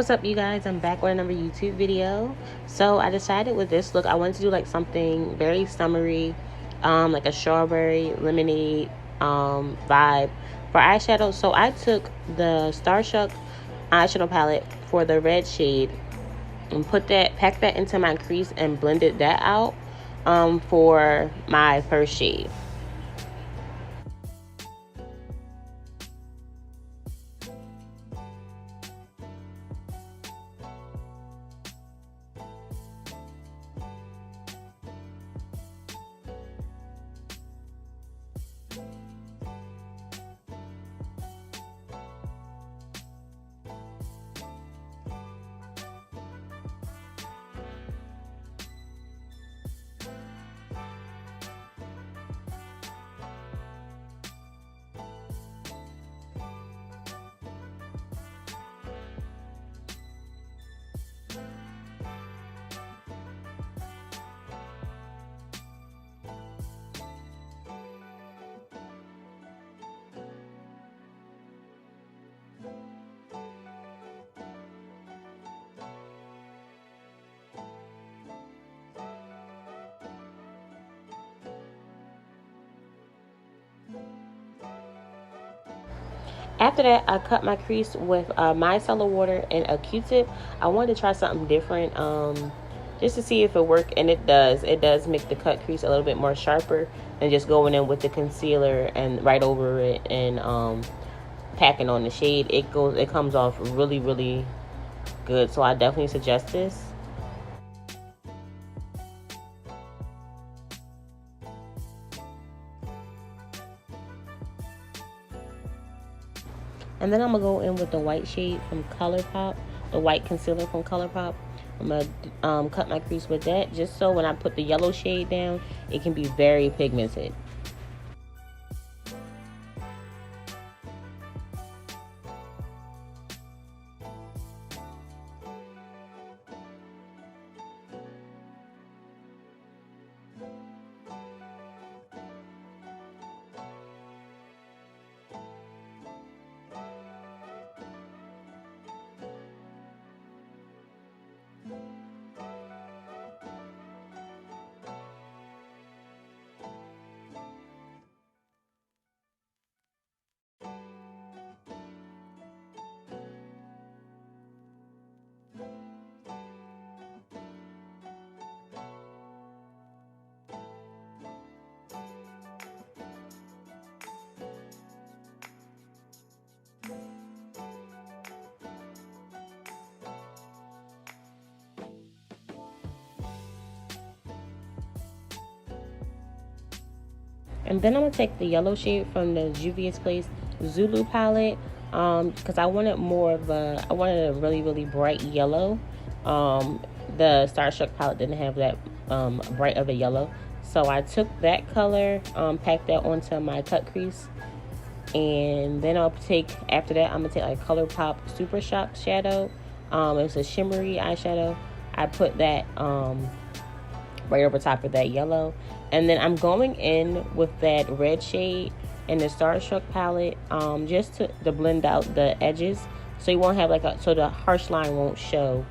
what's up, you guys? I'm back with another YouTube video. So I decided with this look I wanted to do like something very summery, like a strawberry lemonade vibe for eyeshadow. So I took the StarStuck eyeshadow palette for the red shade and packed that into my crease and blended that out for my first shade. After that, I cut my crease with micellar water and a Q-tip. I wanted to try something different, just to see if it worked, and it does. It does make the cut crease a little bit more sharper than just going in with the concealer and right over it and packing on the shade. It comes off really, really good. So I definitely suggest this. And then I'm going to go in with the white shade from ColourPop, the white concealer from ColourPop. I'm going to cut my crease with that, just so when I put the yellow shade down, it can be very pigmented. And then I'm going to take the yellow shade from the Juvias Place Zulu palette, because I wanted a really, really bright yellow. The StarStruck palette didn't have that bright of a yellow. So I took that color, packed that onto my cut crease. And then after that, I'm going to take like ColourPop Super Shock Shadow. It's a shimmery eyeshadow. I put that right over top of that yellow. And then I'm going in with that red shade in the StarStruck palette, just to blend out the edges, so you won't have so the harsh line won't show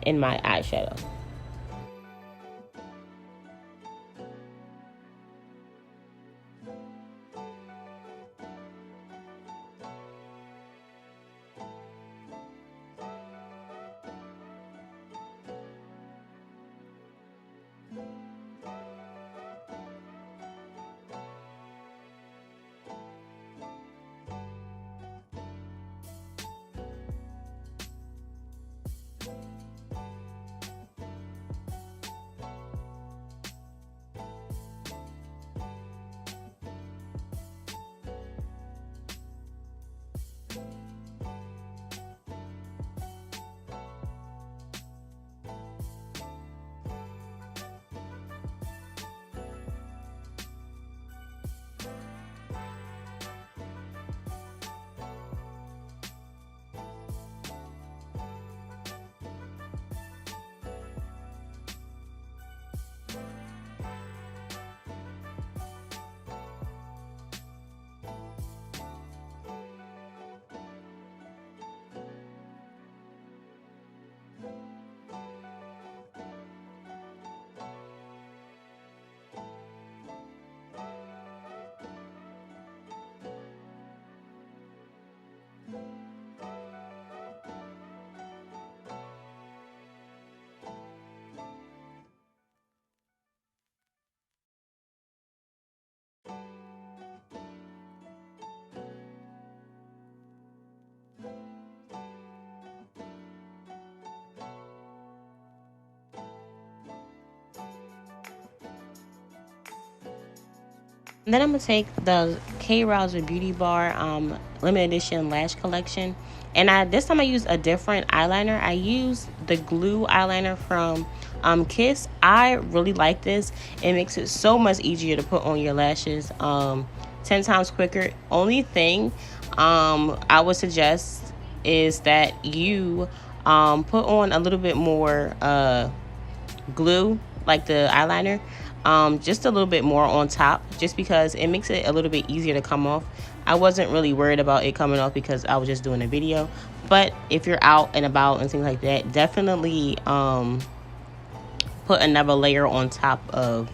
in my eyeshadow. And then I'm gonna take the 𝙼𝚘𝚎𝚎𝚘𝚡 limited edition lash collection, and this time I used a different eyeliner. I used the glue eyeliner from Kiss. I really like this. It makes it so much easier to put on your lashes, 10 times quicker. Only thing I would suggest is that you put on a little bit more glue, like the eyeliner, just a little bit more on top, just because it makes it a little bit easier to come off. I wasn't really worried about it coming off because I was just doing a video, but if you're out and about and things like that, definitely put another layer on top of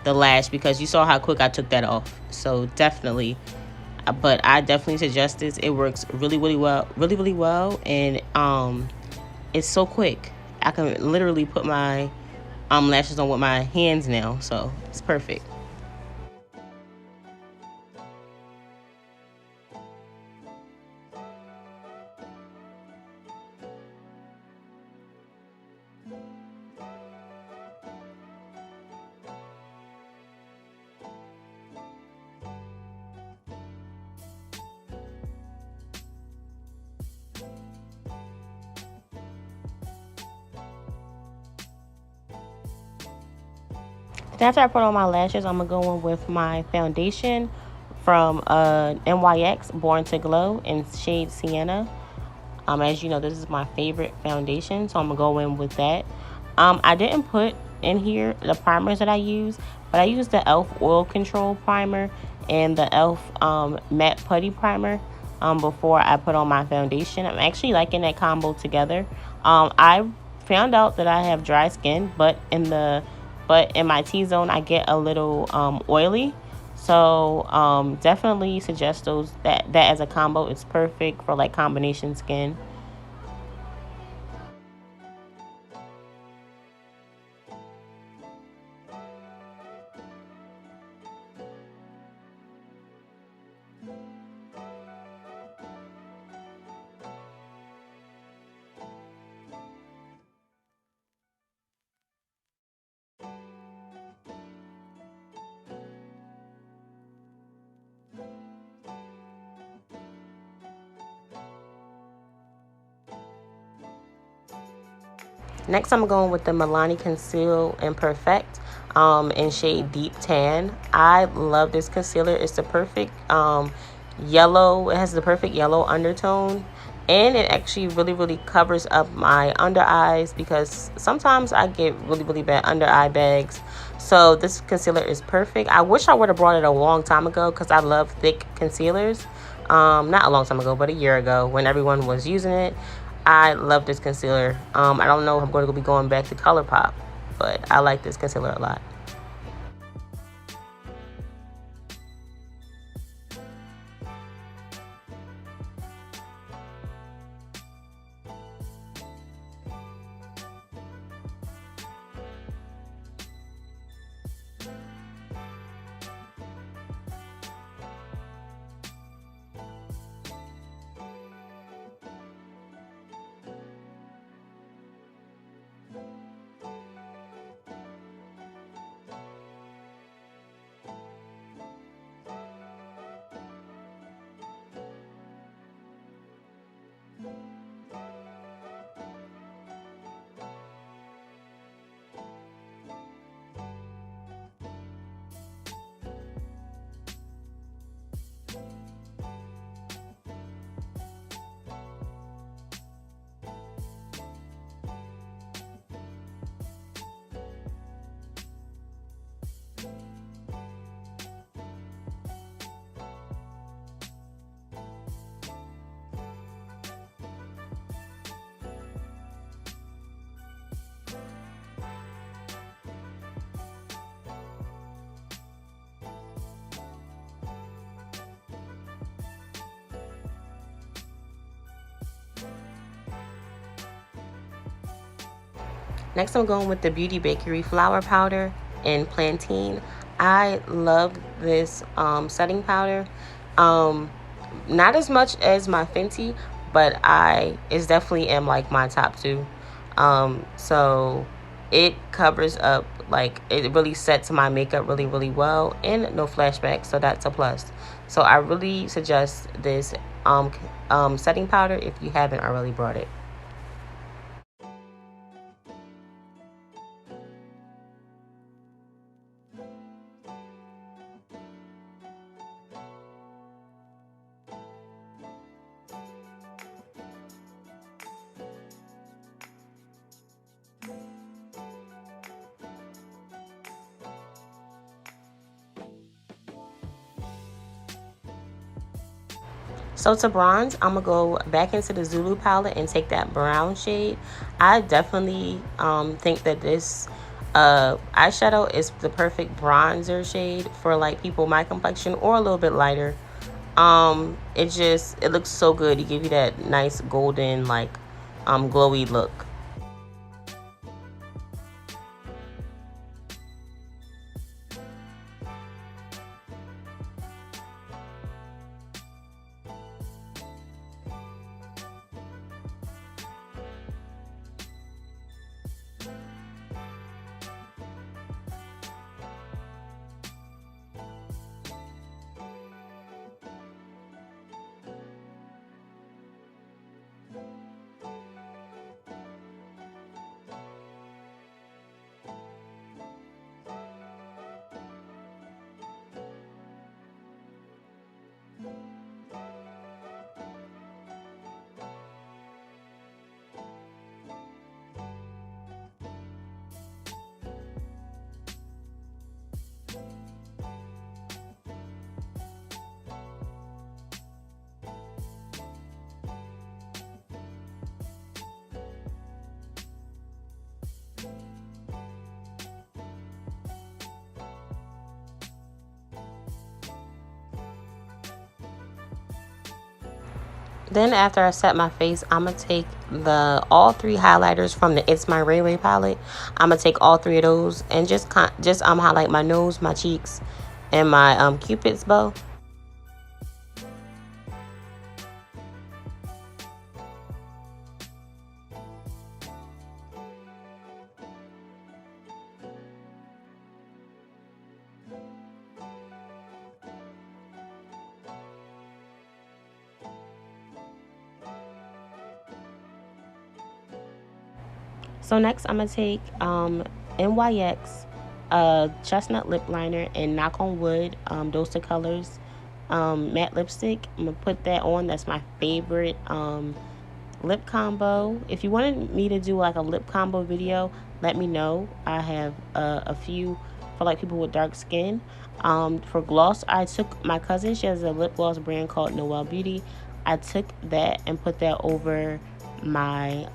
the lash, because you saw how quick I took that off. So definitely, but I definitely suggest this. It works really really well, and it's so quick. I can literally put my lashes on with my hands now, so it's perfect. After I put on my lashes, I'm gonna go in with my foundation from NYX Born to Glow in shade Sienna. As you know, this is my favorite foundation, so I'm gonna go in with that. I didn't put in here the primers that I use, but I used the e.l.f. Oil Control Primer and the e.l.f. Matte Putty Primer before I put on my foundation. I'm actually liking that combo together. I found out that I have dry skin, but in my T-zone I get a little oily. So definitely suggest that as a combo. It's perfect for like combination skin. Next, I'm going with the Milani Conceal and Perfect in shade Deep Tan. I love this concealer. It's the perfect yellow. It has the perfect yellow undertone. And it actually really covers up my under eyes, because sometimes I get really bad under eye bags. So this concealer is perfect. I wish I would have brought it a long time ago, because I love thick concealers. Not a long time ago, but a year ago when everyone was using it. I love this concealer. I don't know if I'm going to be going back to ColourPop, but I like this concealer a lot. Next, I'm going with the Beauty Bakerie Flour Powder in Plantain. I love this setting powder. Not as much as my Fenty, but it's definitely am like my top two. So it covers up, like, it really sets my makeup really, really well, and no flashback, so that's a plus. So I really suggest this setting powder if you haven't already brought it. So to bronze, I'm going to go back into the Zulu palette and take that brown shade. I definitely think that this eyeshadow is the perfect bronzer shade for like people my complexion or a little bit lighter. It looks so good. It gives you that nice golden, like, glowy look. Then after I set my face, I'm going to take all three highlighters from the Itsmyrayeraye palette. I'm going to take all three of those and just highlight my nose, my cheeks, and my Cupid's bow. So next, I'm going to take NYX Chestnut lip liner and Knock on Wood Those Two Colors matte lipstick. I'm going to put that on. That's my favorite lip combo. If you wanted me to do like a lip combo video, let me know. I have a few for like people with dark skin. For gloss, I took my cousin. She has a lip gloss brand called Noel Beauty. I took that and put that over my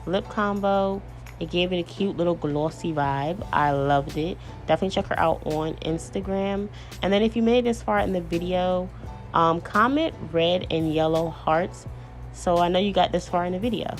lip combo. It gave it a cute little glossy vibe. I loved it. Definitely check her out on Instagram. And then if you made it this far in the video, comment red and yellow hearts so I know you got this far in the video.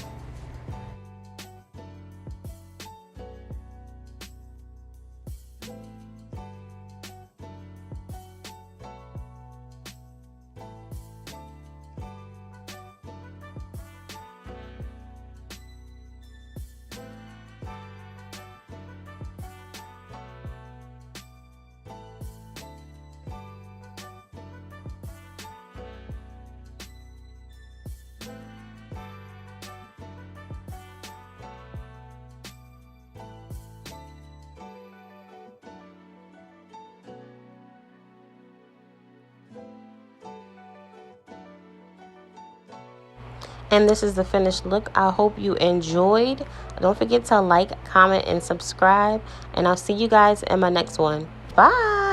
And this is the finished look. I hope you enjoyed. Don't forget to like, comment, and subscribe. And I'll see you guys in my next one. Bye.